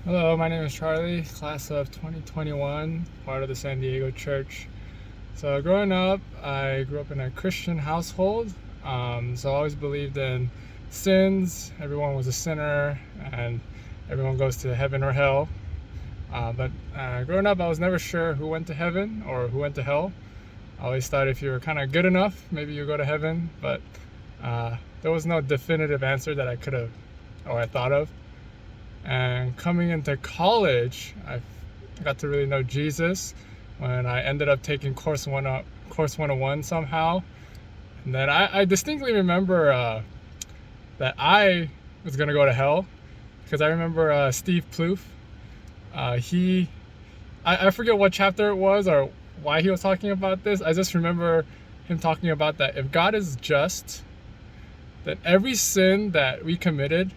Hello, my name is Charlie, class of 2021, part of the San Diego church. So growing up, I grew up in a Christian household. So I always believed in sins. Everyone was a sinner and everyone goes to heaven or hell. But growing up, I was never sure who went to heaven or who went to hell. I always thought if you were kind of good enough, maybe you go to heaven, but there was no definitive answer that I could have or I thought of. And coming into college, I got to really know Jesus when I ended up taking course 101 somehow. And then I distinctly remember that I was going to go to hell because I remember Steve Plouffe. I forget what chapter it was or why he was talking about this. I just remember him talking about that if God is just, then every sin that we committed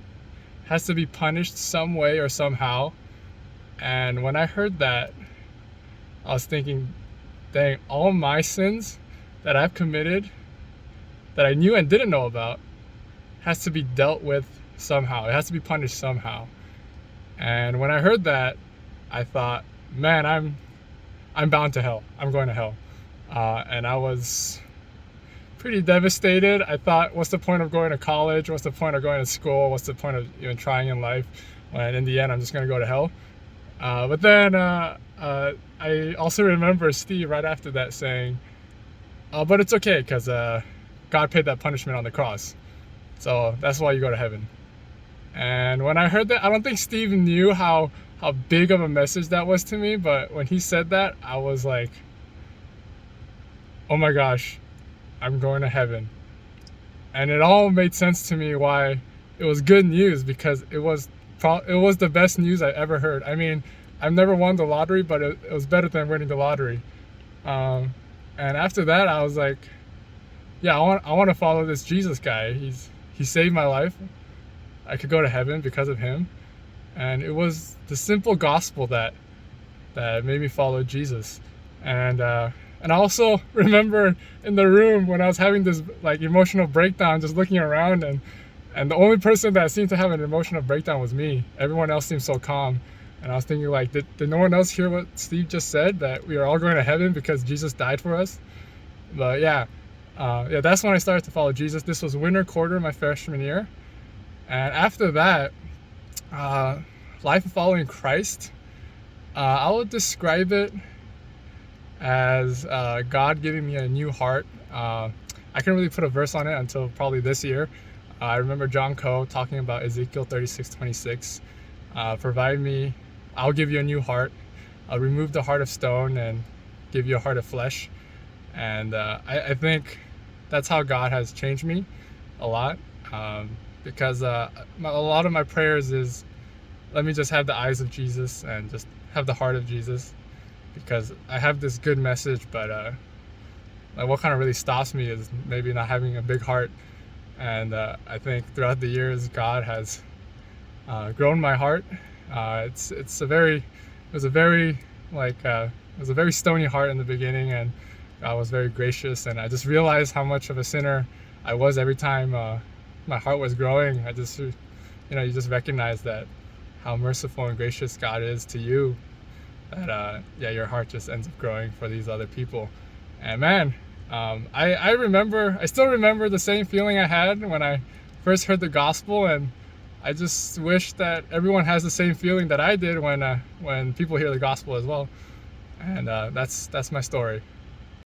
has to be punished some way or somehow. And when I heard that, I was thinking, dang, all my sins that I've committed that I knew and didn't know about has to be dealt with somehow. It has to be punished somehow. And when I heard that, I thought, man, I'm bound to hell. I'm going to hell. And I was pretty devastated. I thought, what's the point of going to college? What's the point of going to school? What's the point of even trying in life when in the end I'm just going to go to hell? But then I also remember Steve right after that saying, but it's okay because God paid that punishment on the cross. So that's why you go to heaven. And when I heard that, I don't think Steve knew how big of a message that was to me. But when he said that, I was like, oh my gosh, I'm going to heaven. And it all made sense to me why it was good news, because it was the best news I ever heard. I mean, I've never won the lottery, but it was better than winning the lottery. And after that, I was like, yeah, I want to follow this Jesus guy. He saved my life. I could go to heaven because of him. And it was the simple gospel that made me follow Jesus. And I also remember in the room when I was having this like emotional breakdown, just looking around, and the only person that seemed to have an emotional breakdown was me. Everyone else seemed so calm. And I was thinking, like, did no one else hear what Steve just said, that we are all going to heaven because Jesus died for us? But yeah, that's when I started to follow Jesus. This was winter quarter my freshman year. And after that, life of following Christ, I would describe it as God giving me a new heart. I couldn't really put a verse on it until probably this year. I remember John Coe talking about Ezekiel 36:26. I'll give you a new heart. I'll remove the heart of stone and give you a heart of flesh. And I think that's how God has changed me a lot. Because a lot of my prayers is, let me just have the eyes of Jesus and just have the heart of Jesus. Because I have this good message, but like what kind of really stops me is maybe not having a big heart. And I think throughout the years, God has grown my heart. It was a very stony heart in the beginning, and God was very gracious. And I just realized how much of a sinner I was every time my heart was growing. I just, you just recognize that how merciful and gracious God is to you. That your heart just ends up growing for these other people. And man, I still remember the same feeling I had when I first heard the gospel, and I just wish that everyone has the same feeling that I did when people hear the gospel as well. And that's my story.